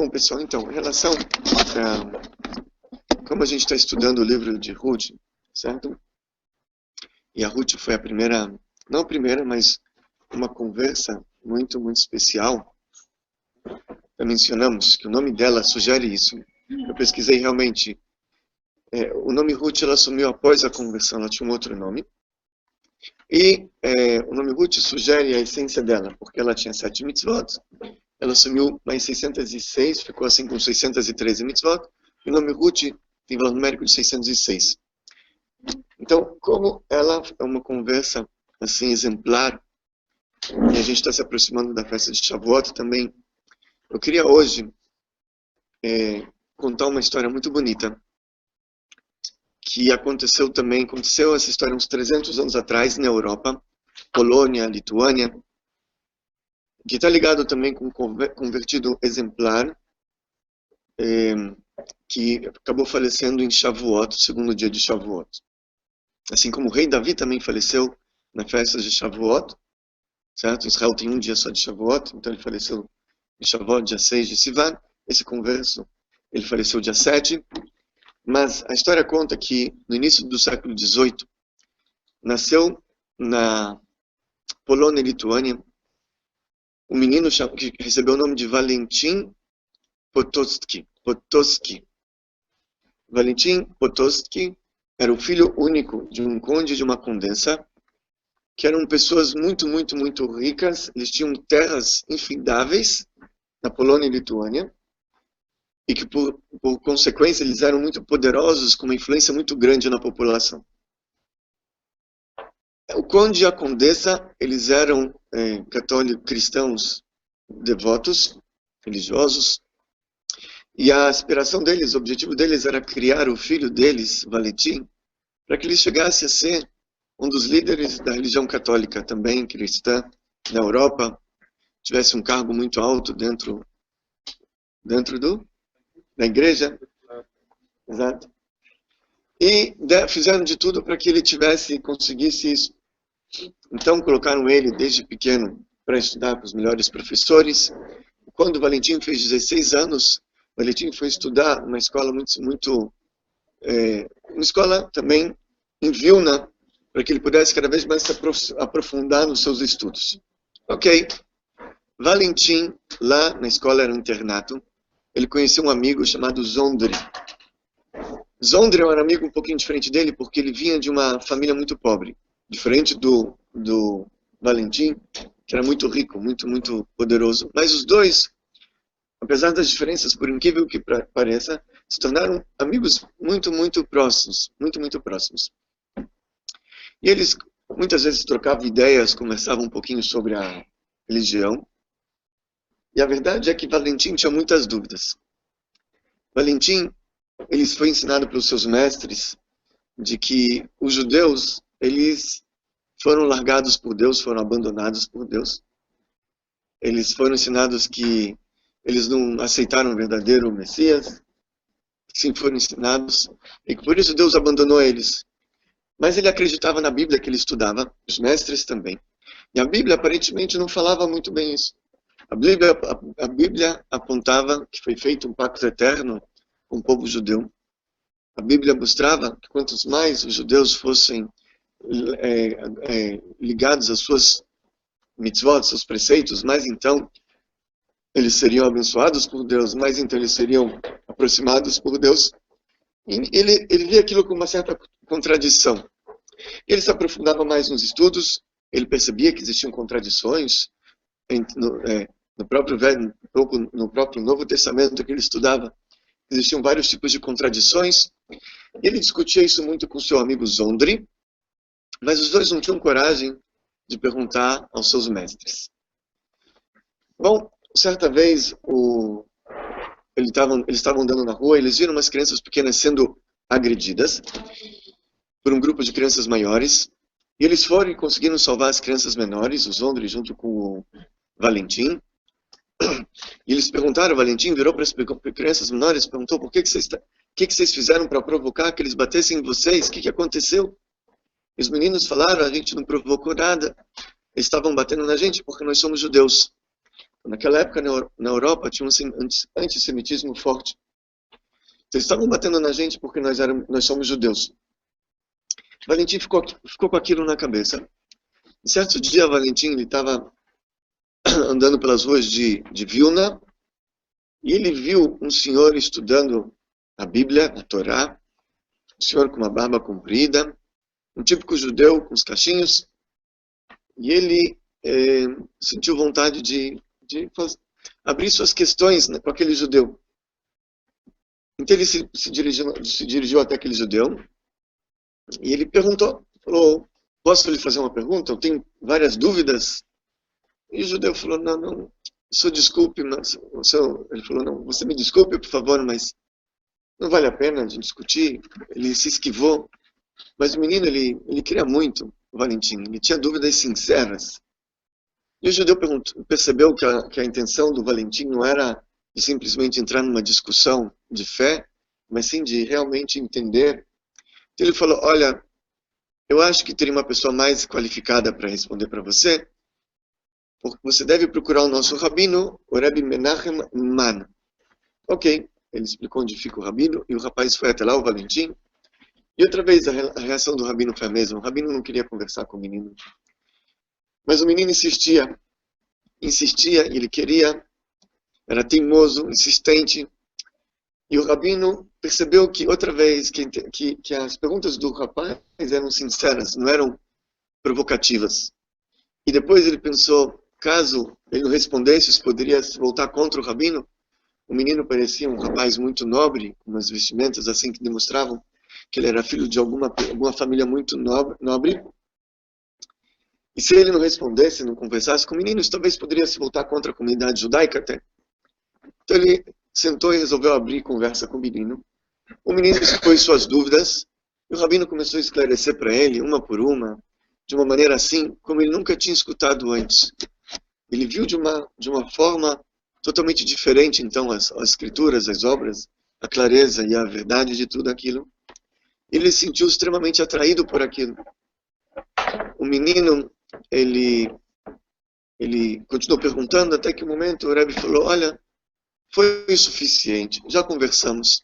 Bom, pessoal, então, em relação a como a gente está estudando o livro de Ruth, certo? E a Ruth foi a primeira, não a primeira, mas uma conversa muito, muito especial. Já mencionamos que o nome dela sugere isso. Eu pesquisei realmente. O nome Ruth ela assumiu após a conversão, ela tinha um outro nome. E o nome Ruth sugere a essência dela, porque ela tinha 7 mitzvot. Ela assumiu mais 606, ficou assim com 613 mitzvot. E o nome Ruth tem valor numérico de 606. Então, como ela é uma conversa assim exemplar, e a gente está se aproximando da festa de Shavuot também, eu queria hoje contar uma história muito bonita, que aconteceu essa história uns 300 anos atrás na Europa, Polônia, Lituânia, que está ligado também com um convertido exemplar, que acabou falecendo em Shavuot, segundo dia de Shavuot. Assim como o rei Davi também faleceu na festa de Shavuot, certo? Israel tem um dia só de Shavuot, então ele faleceu em Shavuot, dia 6 de Sivan. Esse converso, ele faleceu dia 7. Mas a história conta que no início do século XVIII, nasceu na Polônia e Lituânia um menino que recebeu o nome de Valentin Potocki. Valentin Potocki era o filho único de um conde e de uma condessa, que eram pessoas muito, muito, muito ricas. Eles tinham terras infindáveis na Polônia e Lituânia, e que por consequência eles eram muito poderosos, com uma influência muito grande na população. O conde e a condessa, eles eram católicos, cristãos, devotos, religiosos, e a aspiração deles, o objetivo deles era criar o filho deles, Valentim, para que ele chegasse a ser um dos líderes da religião católica também, cristã, na Europa, tivesse um cargo muito alto dentro da igreja. Exato. E fizeram de tudo para que ele conseguisse isso. Então colocaram ele desde pequeno para estudar com os melhores professores. Quando o Valentim fez 16 anos, Valentim foi estudar numa escola uma escola também em Vilna, para que ele pudesse cada vez mais se aprofundar nos seus estudos. Ok. Valentim, lá na escola era um internato, ele conheceu um amigo chamado Zondri. Zondri era um amigo um pouquinho diferente dele, porque ele vinha de uma família muito pobre. Diferente do Valentim, que era muito rico, muito, muito poderoso. Mas os dois, apesar das diferenças, por incrível que pareça, se tornaram amigos muito, muito próximos. Muito, muito próximos. E eles muitas vezes trocavam ideias, conversavam um pouquinho sobre a religião. E a verdade é que Valentim tinha muitas dúvidas. Valentim, ele foi ensinado pelos seus mestres de que os judeus, eles foram largados por Deus, foram abandonados por Deus. Eles foram ensinados que eles não aceitaram o verdadeiro Messias. Sim, foram ensinados. E que por isso Deus abandonou eles. Mas ele acreditava na Bíblia que ele estudava, os mestres também. E a Bíblia aparentemente não falava muito bem isso. A Bíblia apontava que foi feito um pacto eterno com o povo judeu. A Bíblia mostrava que quantos mais os judeus fossem ligados às suas mitzvot, seus preceitos, mais então eles seriam abençoados por Deus, mais então eles seriam aproximados por Deus. E ele via aquilo com uma certa contradição. Ele se aprofundava mais nos estudos, ele percebia que existiam contradições no próprio Novo Testamento que ele estudava. Existiam vários tipos de contradições. Ele discutia isso muito com seu amigo Zondri, mas os dois não tinham coragem de perguntar aos seus mestres. Bom, certa vez eles estavam andando na rua, eles viram umas crianças pequenas sendo agredidas por um grupo de crianças maiores, e eles foram e conseguiram salvar as crianças menores, o Zondri junto com o Valentim. E eles perguntaram, o Valentim virou para as crianças menores e perguntou: por que vocês fizeram para provocar que eles batessem em vocês? O que aconteceu? E os meninos falaram: a gente não provocou nada. Eles estavam batendo na gente porque nós somos judeus. Naquela época, na Europa, tinha um antissemitismo forte. Eles estavam batendo na gente porque nós somos judeus. Valentim ficou com aquilo na cabeça. Um certo dia, Valentim estava andando pelas ruas de Vilna e ele viu um senhor estudando a Bíblia, a Torá, um senhor com uma barba comprida, um típico judeu com os cachinhos, e ele sentiu vontade de abrir suas questões, né, com aquele judeu. Então ele se dirigiu até aquele judeu e ele falou, posso lhe fazer uma pergunta? Eu tenho várias dúvidas. E o judeu falou, não, senhor desculpe, mas ele falou, não, você me desculpe, por favor, mas não vale a pena a gente discutir. Ele se esquivou, mas o menino, ele queria muito o Valentim, ele tinha dúvidas sinceras. E o judeu percebeu que a intenção do Valentim não era de simplesmente entrar numa discussão de fé, mas sim de realmente entender. Então ele falou, olha, eu acho que teria uma pessoa mais qualificada para responder para você, porque você deve procurar o nosso rabino, o Rebbe Menachem Man. Ok, ele explicou onde fica o rabino, e o rapaz foi até lá, o Valentim. E outra vez a reação do rabino foi a mesma. O rabino não queria conversar com o menino. Mas o menino insistia, e ele queria, era teimoso, insistente. E o rabino percebeu que, outra vez, que as perguntas do rapaz eram sinceras, não eram provocativas. E depois ele pensou, caso ele não respondesse, isso poderia se voltar contra o rabino. O menino parecia um rapaz muito nobre, com umas vestimentas assim que demonstravam que ele era filho de alguma família muito nobre. E se ele não respondesse, não conversasse com o menino, isso talvez poderia se voltar contra a comunidade judaica até. Então ele sentou e resolveu abrir conversa com o menino. O menino expôs suas dúvidas, e o rabino começou a esclarecer para ele, uma por uma, de uma maneira assim, como ele nunca tinha escutado antes. Ele viu de uma forma totalmente diferente, então, as escrituras, as obras, a clareza e a verdade de tudo aquilo. Ele se sentiu extremamente atraído por aquilo. O menino, ele continuou perguntando, até que um momento o Rebbe falou, olha, foi o suficiente, já conversamos.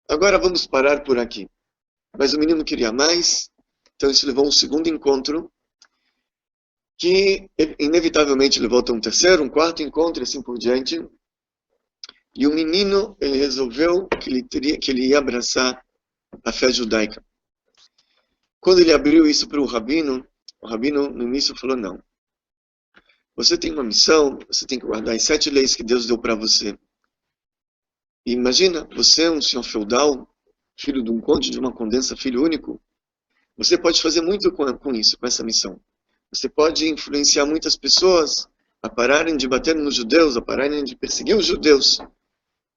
Agora vamos parar por aqui. Mas o menino queria mais, então isso levou a um segundo encontro, que inevitavelmente levou a um terceiro, um quarto encontro e assim por diante. E o menino, ele resolveu que ele ia abraçar a fé judaica. Quando ele abriu isso para o rabino no início falou, não. Você tem uma missão, você tem que guardar as 7 leis que Deus deu para você. E imagina, você é um senhor feudal, filho de um conde, de uma condensa, filho único. Você pode fazer muito com isso, com essa missão. Você pode influenciar muitas pessoas a pararem de bater nos judeus, a pararem de perseguir os judeus.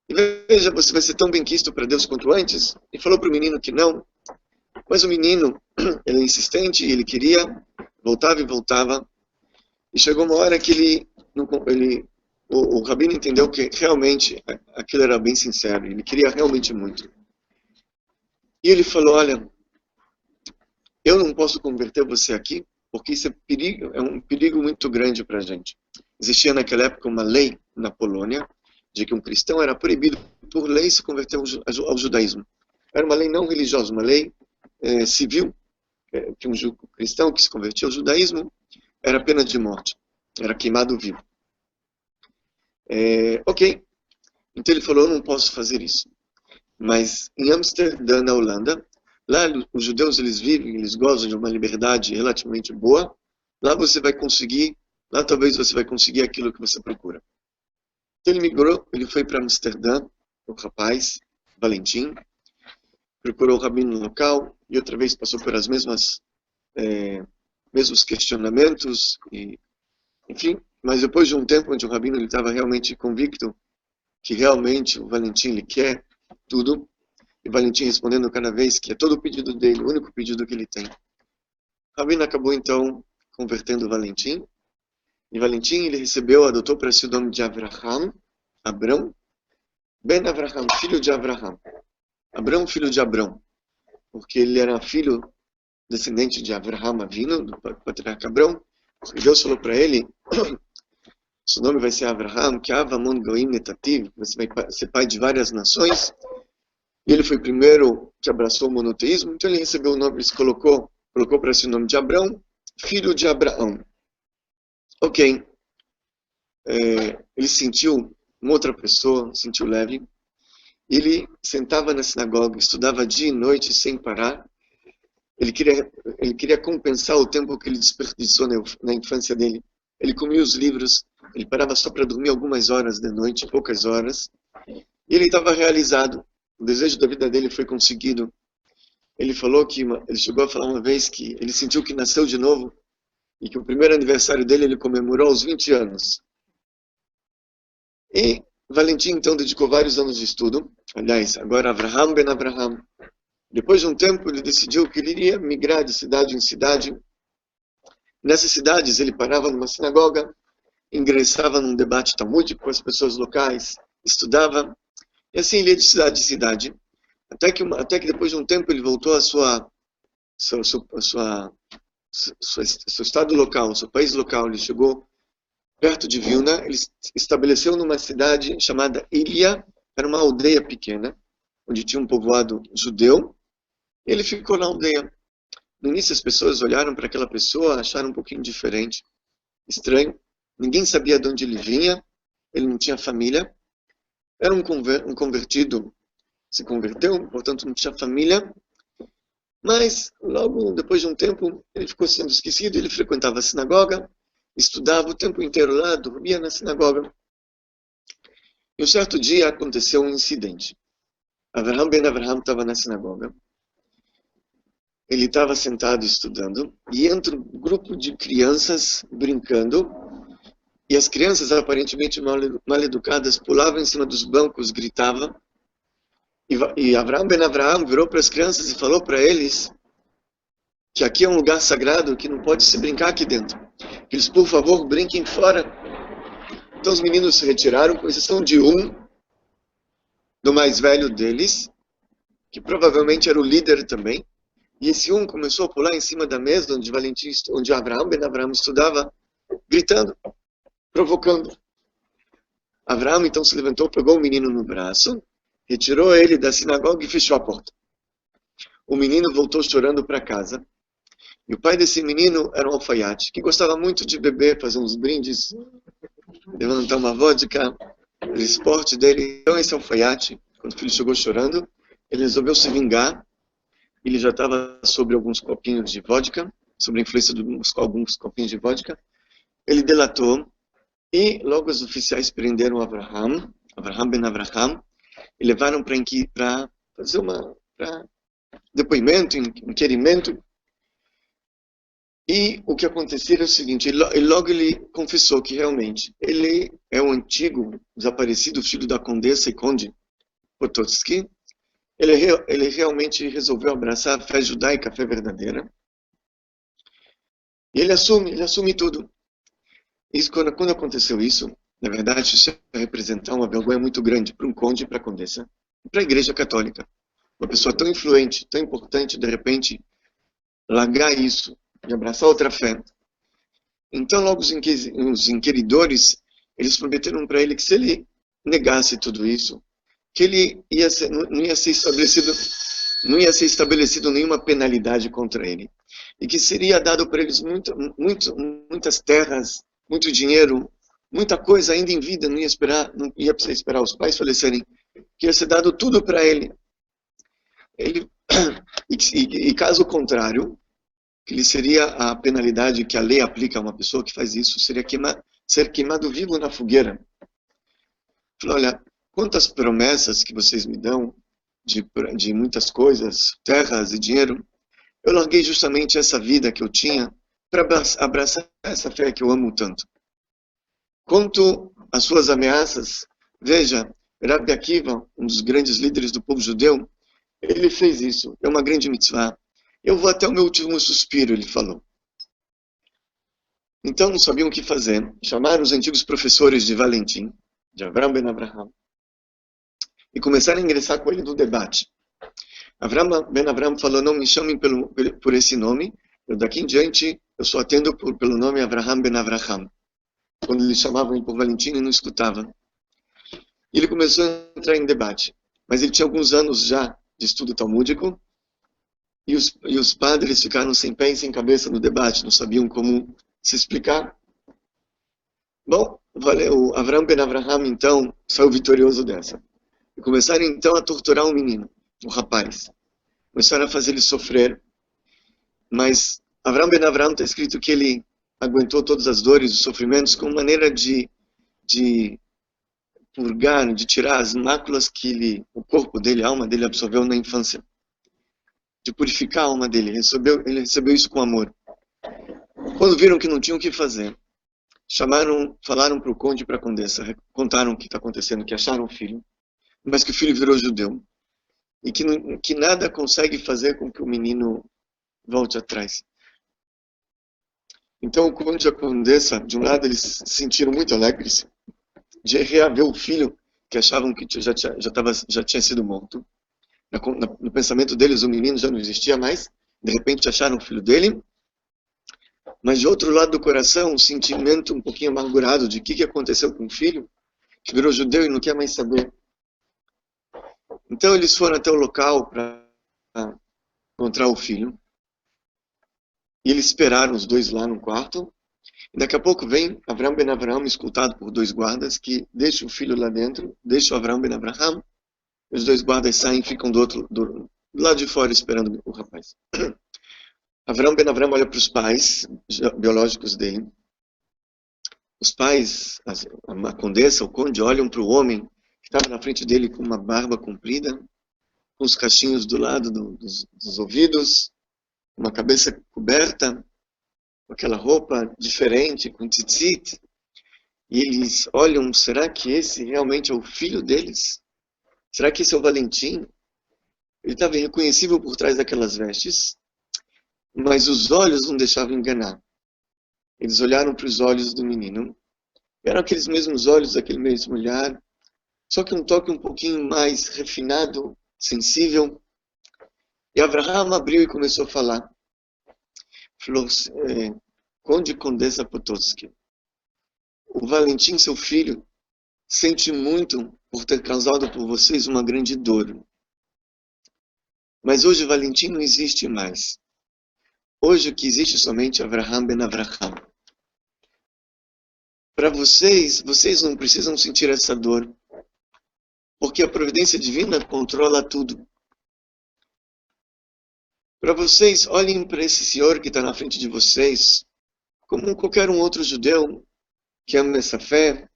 E veja, você vai ser tão benquisto para Deus quanto antes. E falou para o menino que não. Mas o menino, ele é insistente, ele queria, voltava e voltava. E chegou uma hora que o rabino entendeu que realmente aquilo era bem sincero. Ele queria realmente muito. E ele falou, olha, eu não posso converter você aqui, porque isso é um perigo muito grande para a gente. Existia naquela época uma lei na Polônia, de que um cristão era proibido por lei se converter ao judaísmo. Era uma lei não religiosa, uma lei civil, que um cristão que se convertia ao judaísmo era pena de morte, era queimado vivo. Ok, então ele falou, eu não posso fazer isso. Mas em Amsterdã, na Holanda, lá os judeus eles gozam de uma liberdade relativamente boa. Lá talvez você vai conseguir aquilo que você procura. Então ele migrou, ele foi para Amsterdã, o rapaz, Valentim, procurou o rabino local e outra vez passou por as mesmos questionamentos, enfim. Mas depois de um tempo onde o rabino estava realmente convicto que realmente o Valentim ele quer tudo, e o Valentim respondendo cada vez que é todo o pedido dele, o único pedido que ele tem. O rabino acabou então convertendo o Valentim, e Valentim ele adotou para si o nome de Abrão, Ben Avraham, filho de Avraham. Abrão, filho de Abrão, porque ele era filho descendente de Avraham Avinu, do patriarca Abrão. E Deus falou para ele seu nome vai ser Avraham, que Avamon Goim Netativ, você vai ser pai de várias nações. E ele foi o primeiro que abraçou o monoteísmo, então ele recebeu o nome, ele se colocou para si o nome de Abrão, filho de Abraão. Ok. Ele sentiu uma outra pessoa, sentiu leve. Ele sentava na sinagoga, estudava dia e noite sem parar. Ele queria compensar o tempo que ele desperdiçou na infância dele. Ele comia os livros, ele parava só para dormir algumas horas de noite, poucas horas. E ele estava realizado. O desejo da vida dele foi conseguido. Ele chegou a falar uma vez que ele sentiu que nasceu de novo e que o primeiro aniversário dele ele comemorou aos 20 anos. E Valentim então dedicou vários anos de estudo. Aliás, agora Avraham ben Avraham. Depois de um tempo ele decidiu que ele iria migrar de cidade em cidade. Nessas cidades ele parava numa sinagoga, ingressava num debate talmúdico com as pessoas locais, estudava. E assim ele ia de cidade em cidade, até que depois de um tempo ele voltou seu estado local, seu país local. Ele chegou perto de Vilna, ele estabeleceu numa cidade chamada Ilha, era uma aldeia pequena, onde tinha um povoado judeu, e ele ficou na aldeia. No início as pessoas olharam para aquela pessoa, acharam um pouquinho diferente, estranho, ninguém sabia de onde ele vinha, ele não tinha família. Era um convertido, se converteu, portanto não tinha família. Mas, logo depois de um tempo, ele ficou sendo esquecido. Ele frequentava a sinagoga, estudava o tempo inteiro lá, dormia na sinagoga. E um certo dia aconteceu um incidente. Avraham ben Avraham estava na sinagoga. Ele estava sentado estudando, e entra um grupo de crianças brincando. E as crianças, aparentemente mal educadas, pulavam em cima dos bancos, gritavam. E Avraham ben Avraham virou para as crianças e falou para eles que aqui é um lugar sagrado, que não pode se brincar aqui dentro. Que eles, por favor, brinquem fora. Então os meninos se retiraram, com exceção de do mais velho deles, que provavelmente era o líder também. E esse começou a pular em cima da mesa onde Avraham ben Avraham estudava, gritando, provocando. Avraham então se levantou, pegou o menino no braço, retirou ele da sinagoga e fechou a porta. O menino voltou chorando para casa. E o pai desse menino era um alfaiate, que gostava muito de beber, fazer uns brindes, levantar uma vodka, o esporte dele. Então esse alfaiate, quando o filho chegou chorando, ele resolveu se vingar. Ele já estava sobre alguns copinhos de vodka, sobre a influência de alguns copinhos de vodka. Ele delatou. E logo os oficiais prenderam Avraham ben Avraham, e levaram para fazer depoimento, inquirimento. E o que aconteceu é o seguinte, logo ele confessou que realmente ele é um antigo desaparecido filho da condessa e conde Potocki. Ele realmente resolveu abraçar a fé judaica, a fé verdadeira. E ele assume tudo. Quando aconteceu isso, na verdade, isso vai representar uma vergonha muito grande para um conde e para a condessa, e para a Igreja Católica. Uma pessoa tão influente, tão importante, de repente, largar isso e abraçar outra fé. Então, logo os inquiridores, eles prometeram para ele que se ele negasse tudo isso, que ele não ia ser estabelecido nenhuma penalidade contra ele, e que seria dado para eles muitas terras, muito dinheiro, muita coisa ainda em vida, não ia precisar esperar os pais falecerem, que ia ser dado tudo para ele. E caso contrário, que lhe seria a penalidade que a lei aplica a uma pessoa que faz isso, seria ser queimado vivo na fogueira. Falou, olha, quantas promessas que vocês me dão de muitas coisas, terras e dinheiro, eu larguei justamente essa vida que eu tinha para abraçar essa fé que eu amo tanto. Quanto às suas ameaças, veja, Rabbi Akiva, um dos grandes líderes do povo judeu, ele fez isso, é uma grande mitzvah. Eu vou até o meu último suspiro, ele falou. Então não sabiam o que fazer, chamaram os antigos professores de Valentim, de Avraham ben Avraham, e começaram a ingressar com ele no debate. Avraham ben Avraham falou, não me chamem por esse nome, daqui em diante eu só atendo pelo nome Avraham ben Avraham. quando eles chamavam ele por Valentim, ele não escutava. E ele começou a entrar em debate. Mas ele tinha alguns anos já de estudo talmúdico, e os padres ficaram sem pé e sem cabeça no debate, não sabiam como se explicar. Bom, o Avram Ben Avraham, então, saiu vitorioso dessa. E começaram, então, a torturar o menino, o rapaz. Começaram a fazer ele sofrer. Mas Avram Ben Avraham está escrito que ele aguentou todas as dores e os sofrimentos como maneira de purgar, de tirar as máculas que o corpo dele, a alma dele absorveu na infância. De purificar a alma dele. Ele recebeu isso com amor. Quando viram que não tinham o que fazer, falaram para o conde e para a condessa, contaram o que está acontecendo, que acharam o filho, mas que o filho virou judeu. E que nada consegue fazer com que o menino volte atrás. Então o conde e a condessa, de um lado, eles se sentiram muito alegres de reaver o filho que achavam que já tinha sido morto. No pensamento deles, o menino já não existia mais. De repente acharam o filho dele. Mas de outro lado do coração, um sentimento um pouquinho amargurado de o que aconteceu com o filho, que virou judeu e não quer mais saber. Então eles foram até o local para encontrar o filho. E eles esperaram os dois lá no quarto. E daqui a pouco vem Avram Ben Avraham, escoltado por dois guardas, que deixam o filho lá dentro, deixam Avram Ben Avraham. Os dois guardas saem e ficam do lado de fora esperando o rapaz. Avram Ben Avraham olha para os pais biológicos dele. Os pais, a condessa, o conde, olham para o homem que estava na frente dele com uma barba comprida, com os cachinhos do lado dos ouvidos, uma cabeça coberta, com aquela roupa diferente, com tzitzit. E eles olham, será que esse realmente é o filho deles? Será que esse é o Valentim? Ele estava irreconhecível por trás daquelas vestes, mas os olhos não deixavam enganar. Eles olharam para os olhos do menino. Eram aqueles mesmos olhos, aquele mesmo olhar, só que um toque um pouquinho mais refinado, sensível. E Avraham abriu e começou a falar. Falou, Conde e Condessa Potocki, o Valentim, seu filho, sente muito por ter causado por vocês uma grande dor. Mas hoje Valentim não existe mais. Hoje o que existe somente é Avraham Ben Avraham. Para vocês não precisam sentir essa dor, porque a providência divina controla tudo. Para vocês, olhem para esse senhor que está na frente de vocês, como qualquer um outro judeu que ama essa fé.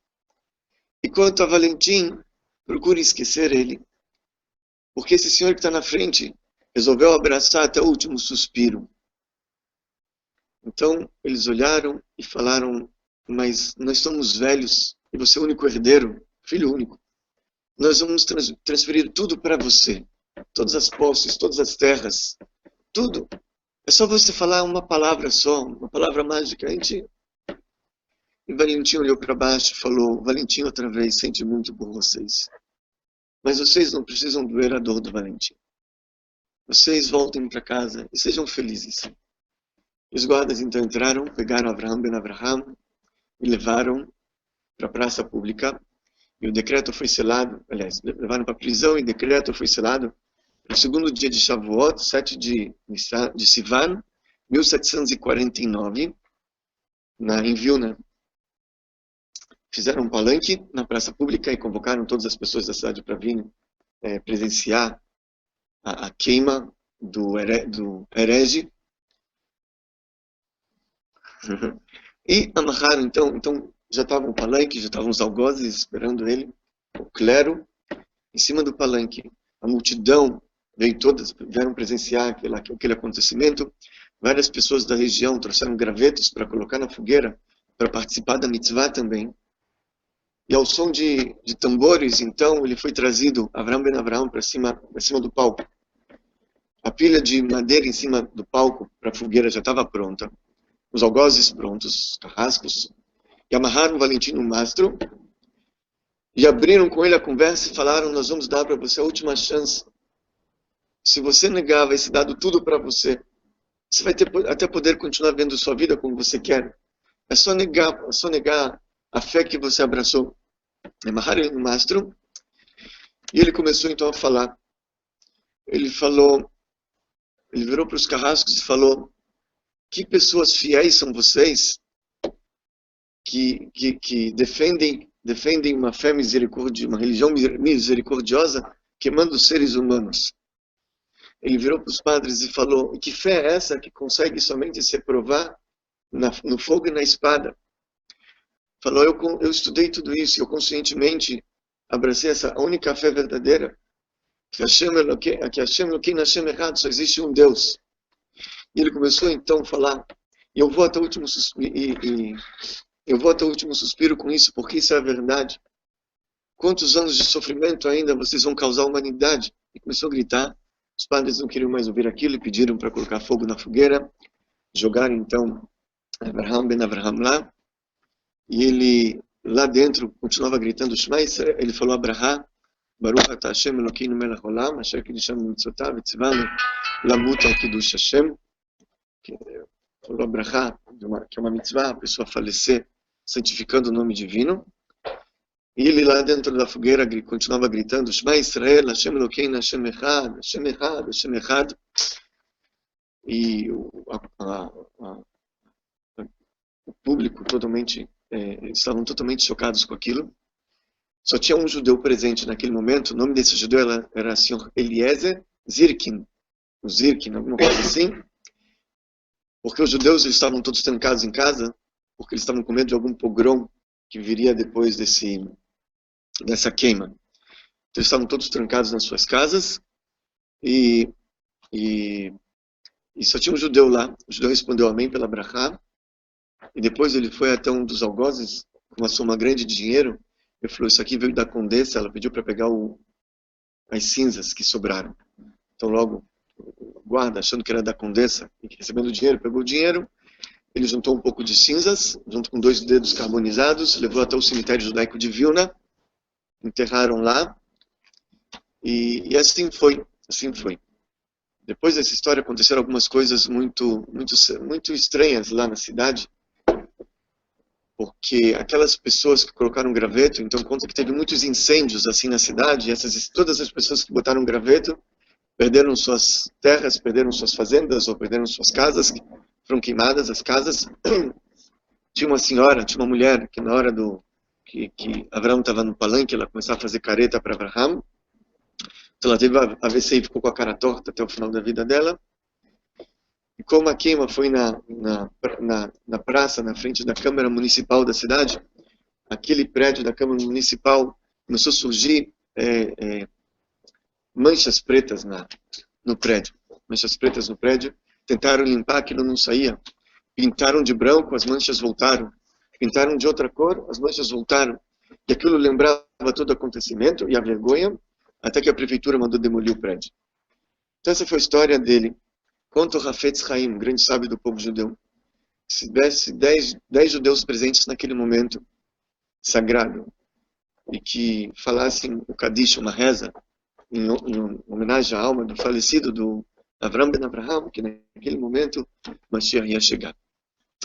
E quanto a Valentim, procure esquecer ele, porque esse senhor que está na frente resolveu abraçar até o último suspiro. Então, eles olharam e falaram, mas nós somos velhos e você é o único herdeiro, filho único. Nós vamos transferir tudo para você, todas as posses, todas as terras, tudo. É só você falar uma palavra só, uma palavra mágica. E Valentim olhou para baixo e falou, Valentim outra vez sente muito por vocês. Mas vocês não precisam doer a dor do Valentim. Vocês voltem para casa e sejam felizes. Os guardas então entraram, pegaram Avraham Ben Avraham e levaram para a praça pública. E o decreto foi selado, aliás, levaram para a prisão e o decreto foi selado no segundo dia de Shavuot, 7 de Sivan, 1749, em Vilna. Fizeram um palanque na praça pública e convocaram todas as pessoas da cidade para vir presenciar a queima do herege. E amarraram, então já estava o palanque, já estavam os algozes esperando ele, o clero, em cima do palanque. A multidão vieram presenciar aquele acontecimento. Várias pessoas da região trouxeram gravetos para colocar na fogueira, para participar da mitzvah também. E ao som de tambores, então, ele foi trazido, Avram Ben Avraham, para cima do palco. A pilha de madeira em cima do palco para a fogueira já estava pronta. Os algozes prontos, os carrascos. E amarraram o Valentim no mastro. E abriram com ele a conversa e falaram, nós vamos dar para você a última chance. Se você negar, vai ser dado tudo para você. Você vai até poder continuar vendo sua vida como você quer. É só negar a fé que você abraçou. É Mahar no Mastro. E ele começou então a falar. Ele virou para os carrascos e falou: que pessoas fiéis são vocês que defendem uma fé misericordiosa, uma religião misericordiosa, queimando os seres humanos. Ele virou para os padres e falou: que fé é essa que consegue somente se provar no fogo e na espada? Falou: eu estudei tudo isso, eu conscientemente abracei essa única fé verdadeira, que Hashem Eloquim Hashem Echad, só existe um Deus. E ele começou então a falar: eu vou até o último suspiro com isso, porque isso é a verdade. Quantos anos de sofrimento ainda vocês vão causar à humanidade? E começou a gritar. Os padres não queriam mais ouvir aquilo e pediram para colocar fogo na fogueira. Jogaram então Abraham ben Abraham lá. E ele, lá dentro, continuava gritando Shema Israel. Ele falou: Abraham, Baruch atah Hashem Elokeinu melech haolam, asher kiddushanu b'mitzvotav v'tzivanu lamut al kiddush Hashem. Falou Abraham, que é uma mitzvah, a pessoa falecer santificando o nome divino. E ele lá dentro da fogueira continuava gritando Shema Israel, Hashem Elokeinu, Hashem Echad, Hashem Echad, Hashem Echad. E o público estavam totalmente chocados com aquilo. Só tinha um judeu presente naquele momento. O nome desse judeu era o senhor Eliezer Zirkin. O Zirkin, alguma coisa assim. Porque os judeus eles estavam todos trancados em casa, porque eles estavam com medo de algum pogrom que viria depois dessa queima. Então eles estavam todos trancados nas suas casas e só tinha um judeu lá. O judeu respondeu amém pela brachá. E depois ele foi até um dos algozes com uma soma grande de dinheiro. Ele falou: isso aqui veio da condessa. Ela pediu para pegar as cinzas que sobraram. Então logo o guarda, achando que era da condessa e recebendo o dinheiro, pegou o dinheiro. Ele juntou um pouco de cinzas, junto com 2 dedos carbonizados, levou até o cemitério judaico de Vilna, enterraram lá, e assim foi. Depois dessa história aconteceram algumas coisas muito estranhas lá na cidade, porque aquelas pessoas que colocaram graveto, então conta que teve muitos incêndios assim na cidade, e todas as pessoas que botaram graveto perderam suas terras, perderam suas fazendas, ou perderam suas casas, foram queimadas as casas. Tinha uma mulher, que na hora que Abraão estava no palanque, ela começava a fazer careta para Abraham. Então ela teve AVC e ficou com a cara torta até o final da vida dela. E como a queima foi na praça, na frente da Câmara Municipal da cidade, aquele prédio da Câmara Municipal começou a surgir manchas pretas no prédio. Manchas pretas no prédio. Tentaram limpar, aquilo não saía. Pintaram de branco, as manchas voltaram. Pintaram de outra cor, as manchas voltaram. E aquilo lembrava todo o acontecimento e a vergonha, até que a prefeitura mandou demolir o prédio. Então essa foi a história dele. Conta o Hafetz Haim, um grande sábio do povo judeu. Se tivesse 10 judeus presentes naquele momento sagrado, e que falassem o Kadish, uma reza, em homenagem à alma do falecido do Avraham ben Avraham, que naquele momento Mashiach ia chegar.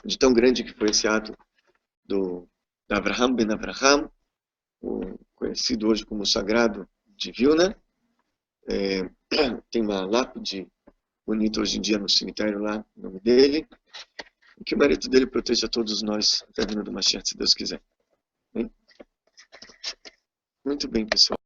De tão grande que foi esse ato do Avraham ben Avraham, conhecido hoje como o Sagrado de Vilna. Tem uma lápide bonita hoje em dia no cemitério lá, o nome dele. E que o mérito dele proteja todos nós até a vinda do Mashiach, se Deus quiser. Muito bem, pessoal.